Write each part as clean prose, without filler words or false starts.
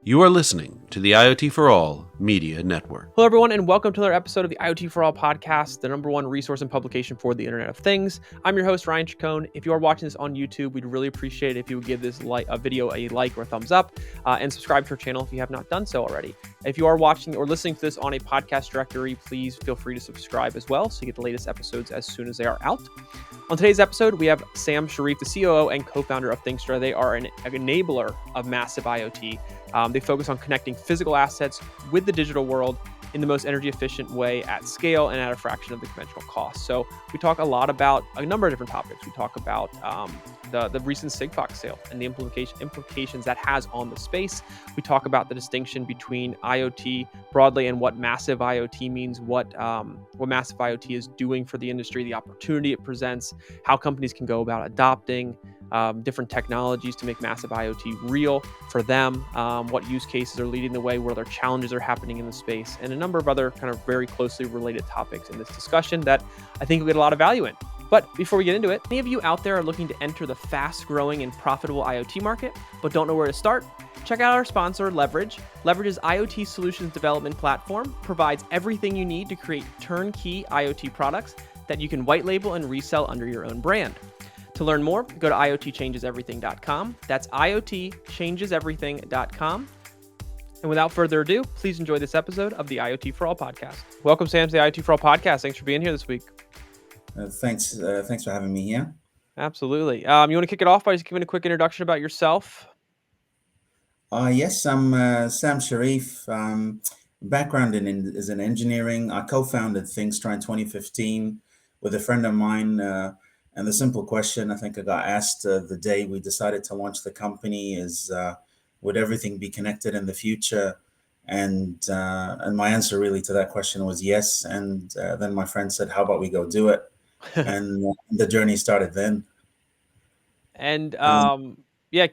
You are listening to the IoT For All Media Network. Hello, everyone, and welcome to another episode of the IoT For All Podcast, the number one resource and publication for the Internet of Things. I'm your host, Ryan Chacon. If you are watching this on YouTube, we'd really appreciate it if you would give this video a like or a thumbs up, and subscribe to our channel if you have not done so already. If you are watching or listening to this on a podcast directory, please feel free to subscribe as well so you get the latest episodes as soon as they are out. On today's episode, we have Sam Sharief, the COO and co-founder of Thinxtra. They are an enabler of massive IoT. They focus on connecting physical assets with the digital world in the most energy efficient way at scale and at a fraction of the conventional cost. So we talk a lot about a number of different topics. We talk about the recent Sigfox sale and the implications that has on the space. We talk about the distinction between IoT broadly and what massive IoT means, what massive IoT is doing for the industry, the opportunity it presents, how companies can go about adopting different technologies to make massive IoT real for them, what use cases are leading the way, where their challenges are happening in the space, and a number of other kind of very closely related topics in this discussion that I think you'll get a lot of value in. But before we get into it, any of you out there are looking to enter the fast-growing and profitable IoT market, but don't know where to start? Check out our sponsor, Leverage. Leverage's IoT solutions development platform provides everything you need to create turnkey IoT products that you can white label and resell under your own brand. To learn more, go to IoTchangeseverything.com. That's IoTchangeseverything.com. And without further ado, please enjoy this episode of the IoT For All Podcast. Welcome, Sam, to the IoT For All Podcast. Thanks for being here this week. Thanks for having me here. Absolutely. You want to kick it off by just giving a quick introduction about yourself? Yes, I'm Sam Sharief. Background is in engineering. I co-founded Thinxtra in 2015 with a friend of mine. And the simple question I think I got asked the day we decided to launch the company is, would everything be connected in the future? And my answer really to that question was yes. And then my friend said, how about we go do it? And the journey started then. And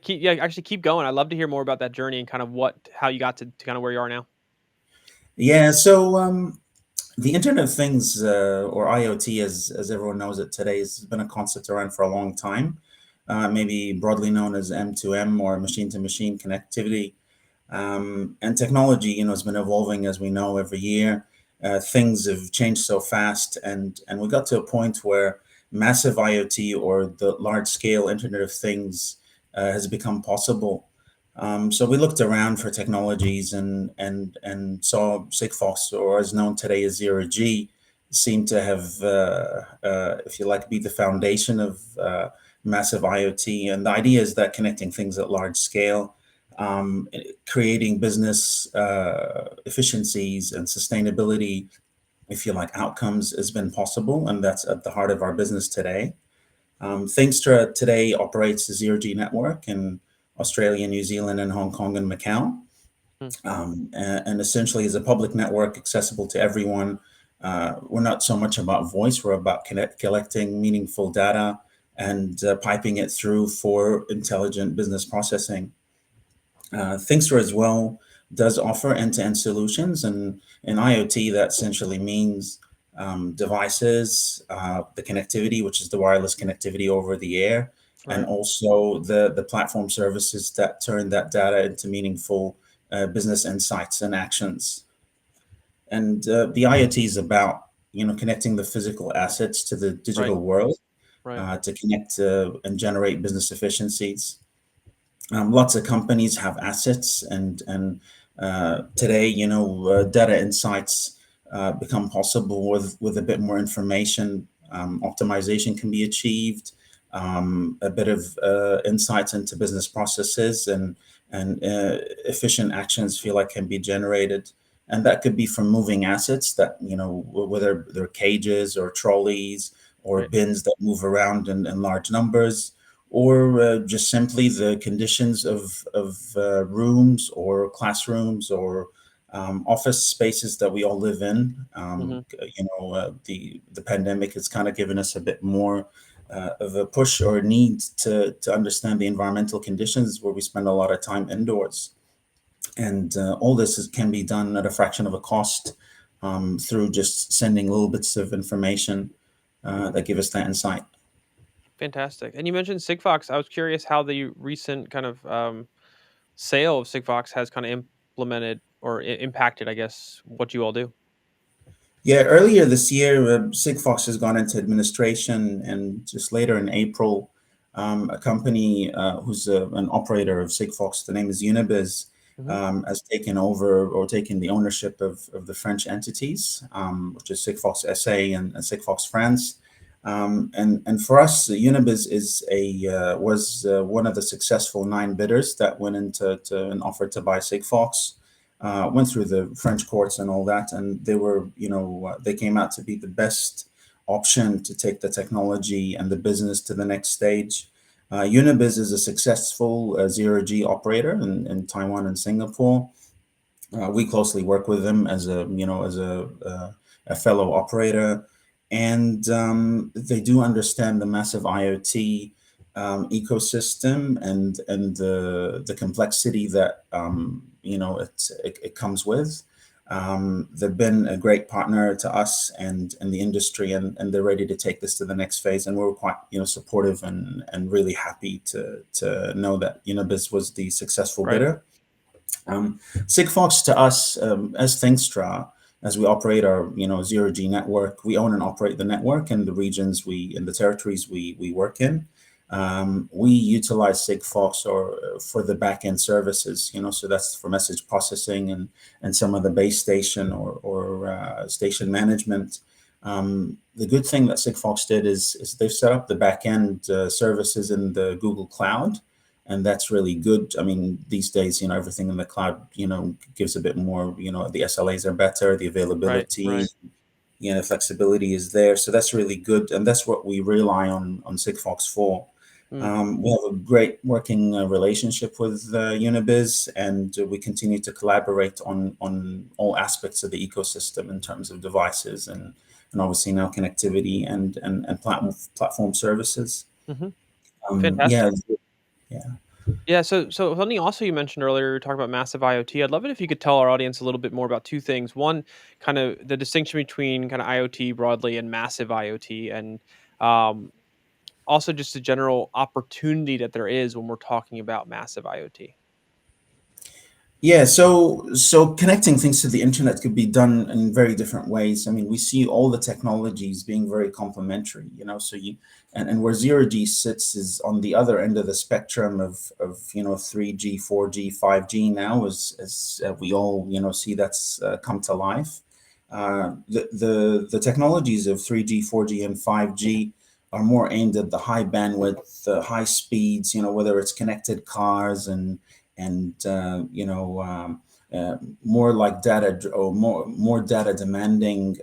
keep going. I'd love to hear more about that journey and kind of how you got to kind of where you are now. Yeah, so the Internet of Things, or IoT, as everyone knows it today, has been a concept around for a long time, maybe broadly known as M2M or machine-to-machine connectivity. And technology, has been evolving, as we know, every year. Things have changed so fast, and we got to a point where massive IoT, or the large-scale Internet of Things, has become possible. So we looked around for technologies and saw Sigfox, or as known today as 0G, seemed to have, if you like, be the foundation of massive IoT. And the idea is that connecting things at large scale, creating business efficiencies and sustainability, if you like, outcomes has been possible. And that's at the heart of our business today. Thinxtra today operates the 0G network in Australia, New Zealand, and Hong Kong and Macau, and essentially is a public network accessible to everyone. We're not so much about voice, we're about collecting meaningful data and piping it through for intelligent business processing. Thinxtra as well does offer end-to-end solutions, and in IoT that essentially means devices, the connectivity, which is the wireless connectivity over the air, and also the platform services that turn that data into meaningful business insights and actions. And the IoT is about connecting the physical assets to the digital world, to connect and generate business efficiencies. Lots of companies have assets, and today data insights become possible with a bit more information. Optimization can be achieved. A bit of insights into business processes and efficient actions feel like can be generated. And that could be from moving assets that, whether they're cages or trolleys or bins that move around in large numbers, or just simply the conditions of rooms or classrooms or office spaces that we all live in. The pandemic has kind of given us a bit more of a push or a need to understand the environmental conditions where we spend a lot of time indoors. And all this can be done at a fraction of a cost through just sending little bits of information that give us that insight. Fantastic. And you mentioned Sigfox. I was curious how the recent kind of sale of Sigfox has kind of implemented or impacted, I guess, what you all do. Yeah, earlier this year, Sigfox has gone into administration, and just later in April, a company who's an operator of Sigfox, the name is UnaBiz, has taken over or taken the ownership of the French entities, which is Sigfox SA and Sigfox France. And for us, UnaBiz was one of the successful 9 bidders that went into an offer to buy Sigfox. Went through the French courts and all that, and they were, they came out to be the best option to take the technology and the business to the next stage. UnaBiz is a successful 0G operator in Taiwan and Singapore. We closely work with them as a fellow operator, and they do understand the massive IoT ecosystem and the complexity that it comes with. They've been a great partner to us and the industry, and they're ready to take this to the next phase. And we're quite supportive and really happy to know that UnaBiz was the successful bidder. Sigfox to us as Thinxtra, as we operate our 0G network, we own and operate the network in the regions in the territories we work in. We utilize Sigfox for the back-end services, so that's for message processing and some of the base station or station management. The good thing that Sigfox did is they've set up the back-end services in the Google Cloud, and that's really good. I mean, these days, everything in the cloud, gives a bit more, the SLAs are better, the availability, Right. The flexibility is there. So that's really good. And that's what we rely on Sigfox for. We have a great working relationship with UnaBiz, and we continue to collaborate on all aspects of the ecosystem in terms of devices and obviously now connectivity and platform services. Fantastic. Yeah. Yeah, so something also you mentioned earlier, you were talking about massive IoT. I'd love it if you could tell our audience a little bit more about 2 things. One, kind of the distinction between kind of IoT broadly and massive IoT, and also just a general opportunity that there is when we're talking about massive IoT. Yeah, so connecting things to the internet could be done in very different ways. I mean, we see all the technologies being very complementary, so and where 0G sits is on the other end of the spectrum of 3G, 4G, 5G now, as we all see that's come to life. The technologies of 3G, 4G, and 5G are more aimed at the high bandwidth, high speeds, whether it's connected cars and more like data or more data demanding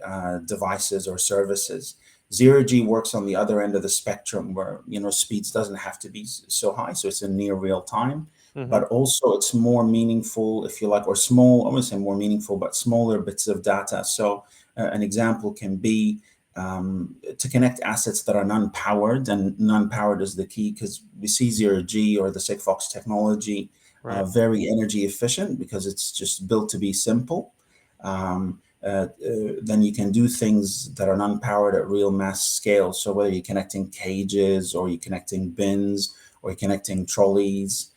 devices or services. 0G works on the other end of the spectrum where speeds doesn't have to be so high, so it's in near real time, but also it's more meaningful, if you like, or small. I wouldn't say more meaningful, but smaller bits of data. So an example can be to connect assets that are non-powered, and non-powered is the key because we see 0G or the Sigfox technology very energy efficient because it's just built to be simple. Then you can do things that are non-powered at real mass scale. So whether you're connecting cages or you're connecting bins or you're connecting trolleys,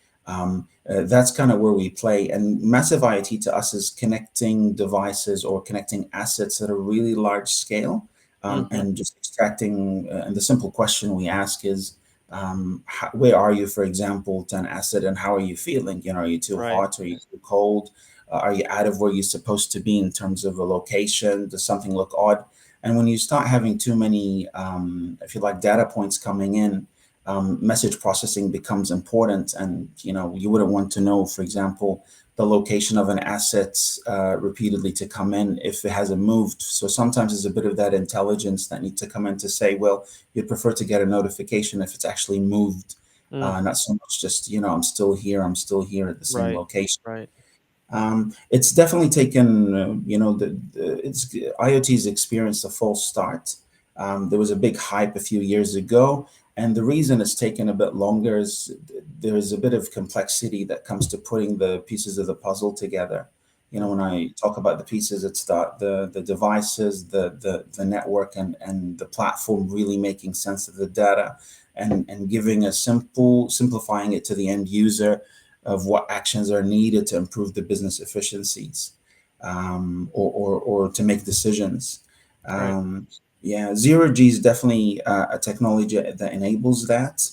that's kind of where we play. And massive IoT to us is connecting devices or connecting assets at a really large scale, and just extracting. And the simple question we ask is, where are you, for example, to an asset, and how are you feeling? Are you too hot? Are you too cold? Are you out of where you're supposed to be in terms of a location? Does something look odd? And when you start having too many, if you like, data points coming in, message processing becomes important. And you wouldn't want to know, for example, the location of an asset repeatedly to come in if it hasn't moved. So sometimes there's a bit of that intelligence that needs to come in to say, well, you'd prefer to get a notification if it's actually moved, not so much just, I'm still here at the same location. Right. It's definitely taken, IoT's experienced a false start. There was a big hype a few years ago, and the reason it's taken a bit longer is there's a bit of complexity that comes to putting the pieces of the puzzle together. When I talk about the pieces, it's the devices, the network, and the platform really making sense of the data and giving simplifying it to the end user. of what actions are needed to improve the business efficiencies, or to make decisions. Right. Yeah, zero G is definitely a technology that enables that.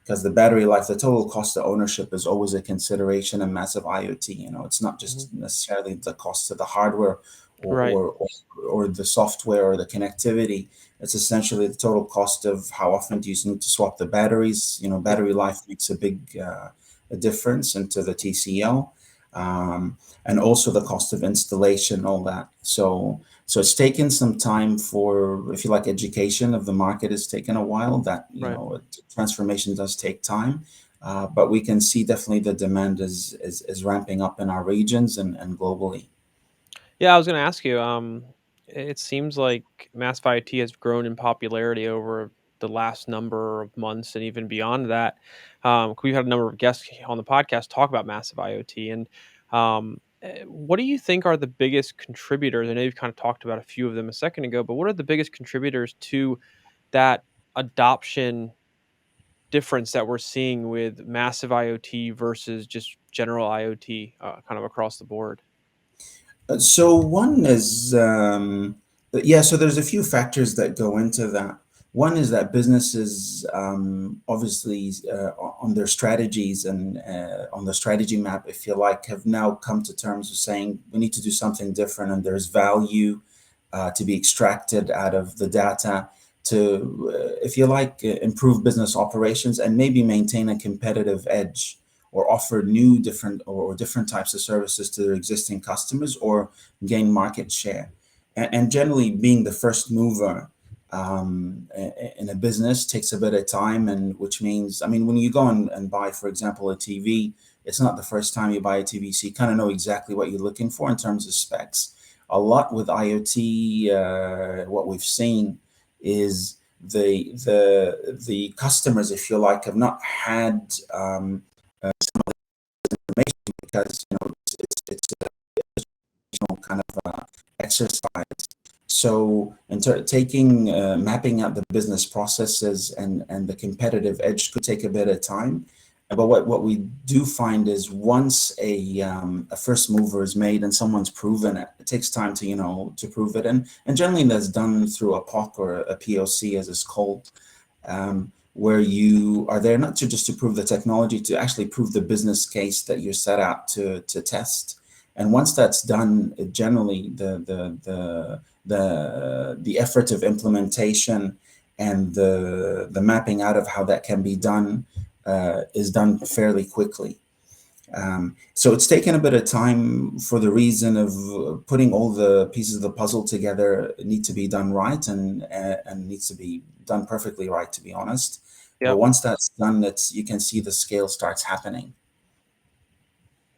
Because the battery life, the total cost of ownership is always a consideration in massive IoT. It's not Hmm. just necessarily the cost of the hardware Right. or the software or the connectivity. It's essentially the total cost of how often do you need to swap the batteries. Yep. Battery life makes a difference into the TCL, and also the cost of installation, all that. So it's taken some time for, if you like, education of the market has taken a while. That Right. transformation does take time, but we can see definitely the demand is ramping up in our regions and globally. Yeah, I was going to ask you. It seems like massive IoT has grown in popularity over the last number of months and even beyond that. We've had a number of guests on the podcast talk about massive IoT, and what do you think are the biggest contributors? I know you've kind of talked about a few of them a second ago, but what are the biggest contributors to that adoption difference that we're seeing with massive IoT versus just general IoT, kind of across the board? So one is, yeah, so there's a few factors that go into that. One is that businesses, obviously, on their strategies and on the strategy map, if you like, have now come to terms with saying we need to do something different, and there's value to be extracted out of the data to, if you like, improve business operations and maybe maintain a competitive edge, or offer new different or different types of services to their existing customers, or gain market share. And generally, being the first mover in a business takes a bit of time, and which means, I mean, when you go and buy, for example, a TV, it's not the first time you buy a TV, so you kind of know exactly what you're looking for in terms of specs. A lot with IoT, what we've seen is the customers, if you like, have not had information, because it's a kind of exercise. So, taking mapping out the business processes and the competitive edge could take a bit of time. But what we do find is, once a first mover is made and someone's proven it, it takes time to prove it, and generally that's done through a POC or a POC, as it's called, where you are there not to just to prove the technology, to actually prove the business case that you're set out to test. And once that's done, generally the effort of implementation and the mapping out of how that can be done is done fairly quickly. So it's taken a bit of time for the reason of putting all the pieces of the puzzle together. It needs to be done right, and needs to be done perfectly right, to be honest. But Yep. once that's done, you can see the scale starts happening.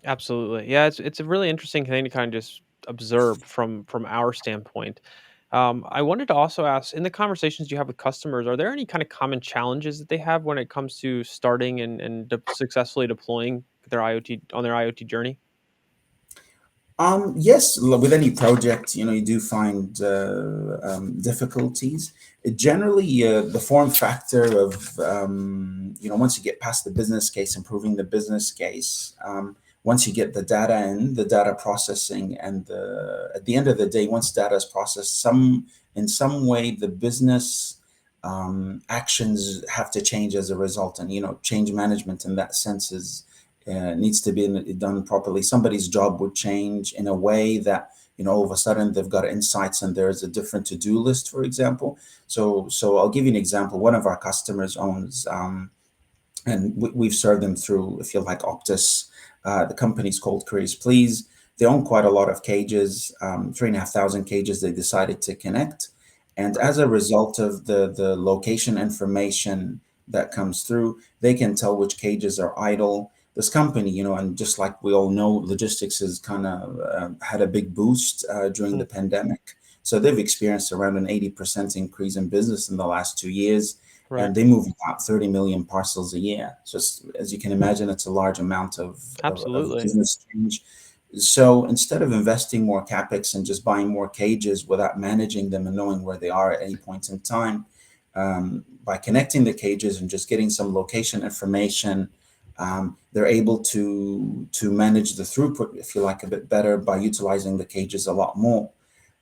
Absolutely. Yeah, it's a really interesting thing to kind of just observe from our standpoint. I wanted to also ask, in the conversations you have with customers, are there any kind of common challenges that they have when it comes to starting and successfully deploying their IoT on their IoT journey? Yes, with any project, you do find difficulties. Generally, the form factor of, once you get past the business case, improving the business case, once you get the data in, the data processing, and at the end of the day, once data is processed, in some way, the business actions have to change as a result, and change management in that sense is needs to be done properly. Somebody's job would change in a way that all of a sudden they've got insights and there's a different to-do list, for example. So I'll give you an example. One of our customers owns, and we've served them through, if you like, Optus. The company's called Careers Please. They own quite a lot of cages, 3,500 cages they decided to connect. And Right. as a result of the location information that comes through, they can tell which cages are idle. This company, and just like we all know, logistics has kind of had a big boost during Hmm. the pandemic. So they've experienced around an 80% increase in business in the last 2 years, Right. and they move about 30 million parcels a year. So as you can imagine, it's a large amount of Absolutely. business change. So instead of investing more capex and just buying more cages without managing them and knowing where they are at any point in time, by connecting the cages and just getting some location information, They're able to manage the throughput, if you like, a bit better by utilizing the cages a lot more.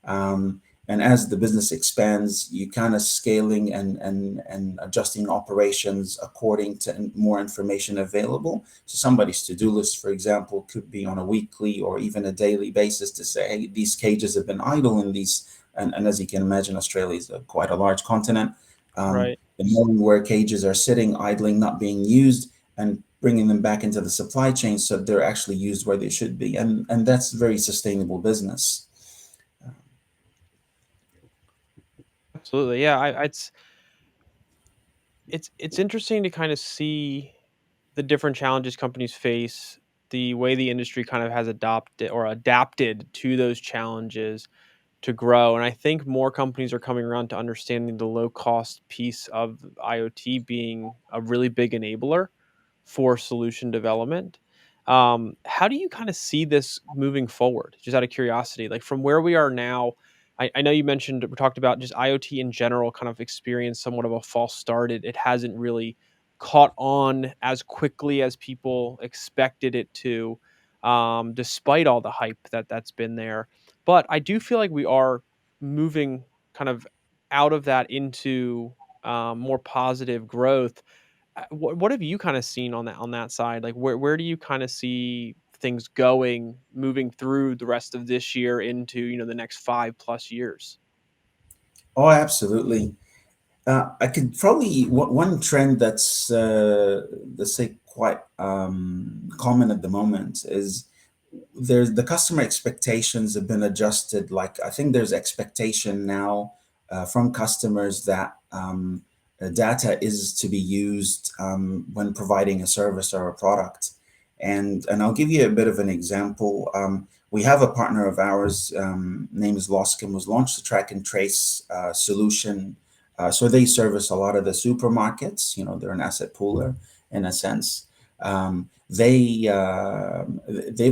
Um, and as the business expands, you kind of scaling and adjusting operations according to more information available. So somebody's to-do list, for example, could be on a weekly or even a daily basis to say, hey, these cages have been idle in these. And as you can imagine, Australia is quite a large continent. Right. Knowing where cages are sitting, idling, not being used, and bringing them back into the supply chain so they're actually used where they should be. And that's very sustainable business. Absolutely. Yeah. It's interesting to kind of see the different challenges companies face, the way the industry kind of has adapted to those challenges to grow. And I think more companies are coming around to understanding the low cost piece of IoT being a really big enabler for solution development. How do you kind of see this moving forward? Just out of curiosity, like from where we are now, I know you mentioned we talked about just IoT in general, kind of experienced somewhat of a false start. It hasn't really caught on as quickly as people expected it to, despite all the hype that's been there. But I do feel like we are moving kind of out of that into more positive growth. What have you kind of seen on that side? Like where do you kind of see things going moving through the rest of this year into, the next 5+ years? Oh, absolutely. I could probably one trend that's let's say quite common at the moment is there's the customer expectations have been adjusted. Like I think there's expectation now from customers that data is to be used when providing a service or a product. And I'll give you a bit of an example. We have a partner of ours, name is Loscam, was launched a track and trace solution. So they service a lot of the supermarkets. They're an asset pooler in a sense. They've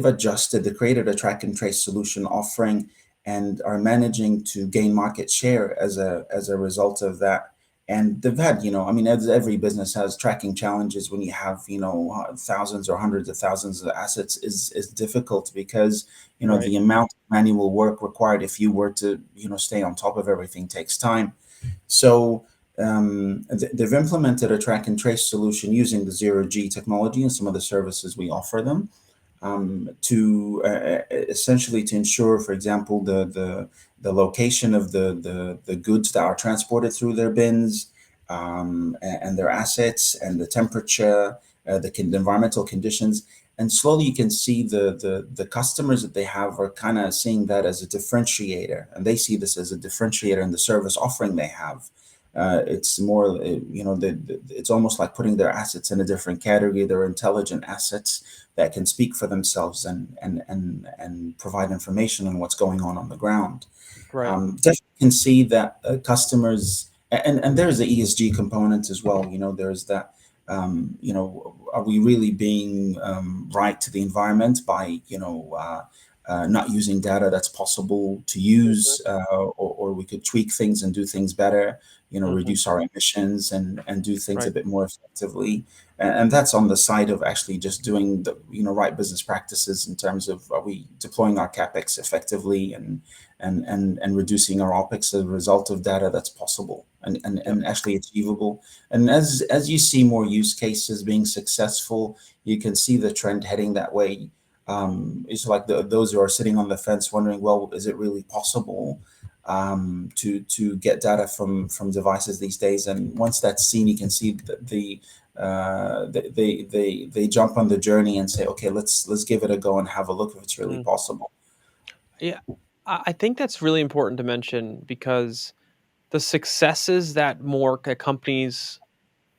adjusted, they created a track and trace solution offering and are managing to gain market share as a result of that. And they've had, I mean, as every business has tracking challenges when you have, thousands or hundreds of thousands of assets is difficult because, Right. the amount of manual work required if you were to, stay on top of everything takes time. So they've implemented a track and trace solution using the zero G technology and some of the services we offer them to essentially to ensure, for example, the location of the goods that are transported through their bins and their assets and the temperature, the environmental conditions. And slowly you can see the customers that they have are kind of seeing that as a differentiator, and they see this as a differentiator in the service offering they have. It's more, it's almost like putting their assets in a different category. They're intelligent assets that can speak for themselves and provide information on what's going on the ground. Right. Definitely can see that customers, and there's the ESG component as well. There's that. Are we really being right to the environment by not using data that's possible to use, or we could tweak things and do things better, Hmm. reduce our emissions and do things a Right. bit more effectively. And that's on the side of actually just doing the right business practices in terms of, are we deploying our capex effectively and reducing our opex as a result of data that's possible Yep. and actually achievable. And as you see more use cases being successful, you can see the trend heading that way. It's like those who are sitting on the fence wondering, well, is it really possible to get data from devices these days? And once that's seen, you can see that they jump on the journey and say, okay, let's give it a go and have a look if it's really Mm. possible. Yeah. I think that's really important to mention because the successes that more companies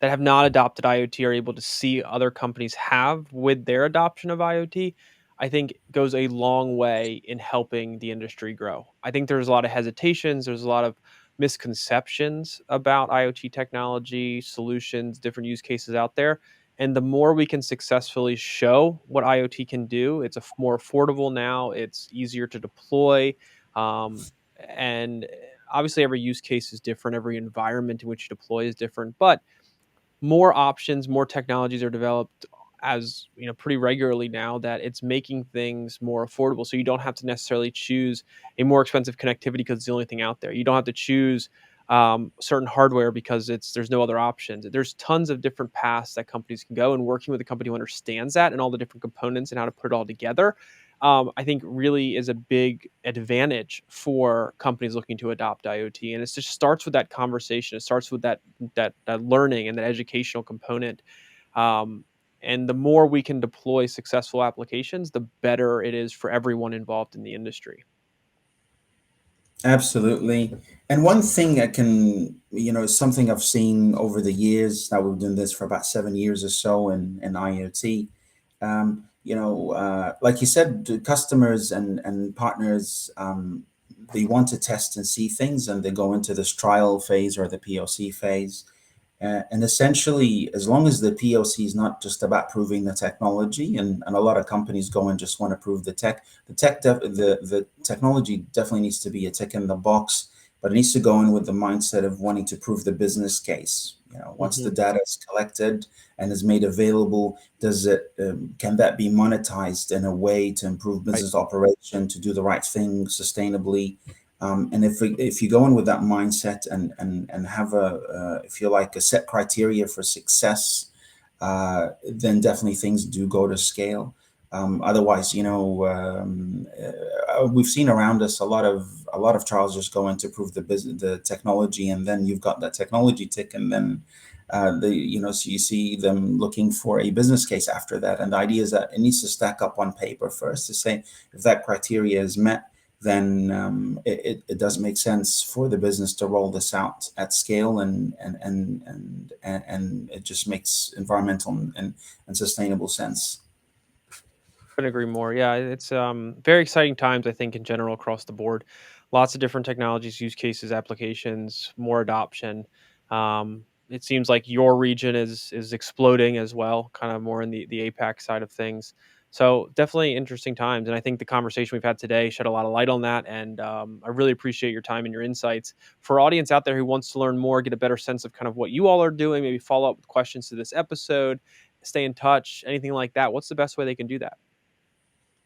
that have not adopted IoT are able to see other companies have with their adoption of IoT, I think goes a long way in helping the industry grow. I think there's a lot of hesitations, there's a lot of misconceptions about IoT technology, solutions, different use cases out there. And the more we can successfully show what IoT can do, it's more affordable now, it's easier to deploy. And obviously, every use case is different, every environment in which you deploy is different. But more options, more technologies are developed. as pretty regularly now, that it's making things more affordable. So you don't have to necessarily choose a more expensive connectivity because it's the only thing out there. You don't have to choose certain hardware because there's no other options. There's tons of different paths that companies can go, and working with a company who understands that and all the different components and how to put it all together, I think really is a big advantage for companies looking to adopt IoT. And it just starts with that conversation. It starts with that learning and that educational component. Um, and the more we can deploy successful applications, the better it is for everyone involved in the industry. Absolutely. And one thing something I've seen over the years, now we've done this for about 7 years or so in IoT. Like you said, the customers and partners, they want to test and see things, and they go into this trial phase or the POC phase. And essentially, as long as the POC is not just about proving the technology, and a lot of companies go and just want to prove the technology definitely needs to be a tick in the box, but it needs to go in with the mindset of wanting to prove the business case. Once the data is collected and is made available, can that be monetized in a way to improve business operation, to do the right thing sustainably? And if you go in with that mindset and have if you like a set criteria for success, then definitely things do go to scale. Otherwise, we've seen around us a lot of trials just go in to prove the technology, and then you've got that technology tick, and then so you see them looking for a business case after that. And the idea is that it needs to stack up on paper first to say if that criteria is met, then it does make sense for the business to roll this out at scale, and it just makes environmental and sustainable sense. Couldn't agree more. Yeah, it's very exciting times, I think, in general across the board. Lots of different technologies, use cases, applications, more adoption. It seems like your region is exploding as well, kind of more in the APAC side of things. So definitely interesting times. And I think the conversation we've had today shed a lot of light on that. And I really appreciate your time and your insights. For audience out there who wants to learn more, get a better sense of kind of what you all are doing, maybe follow up with questions to this episode, stay in touch, anything like that, what's the best way they can do that?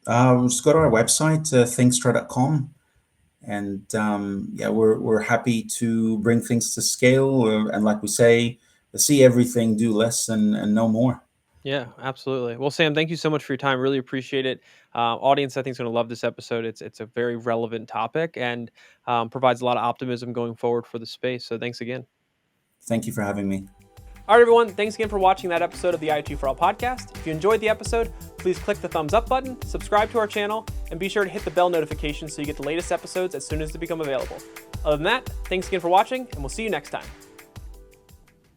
Just go to our website, Thinxtra.com. And we're happy to bring things to scale. And like we say, see everything, do less, and no more. Yeah, absolutely. Well, Sam, thank you so much for your time. Really appreciate it. Audience, I think, is going to love this episode. It's a very relevant topic, and provides a lot of optimism going forward for the space. So thanks again. Thank you for having me. All right, everyone. Thanks again for watching that episode of the IoT For All podcast. If you enjoyed the episode, please click the thumbs up button, subscribe to our channel, and be sure to hit the bell notification so you get the latest episodes as soon as they become available. Other than that, thanks again for watching, and we'll see you next time.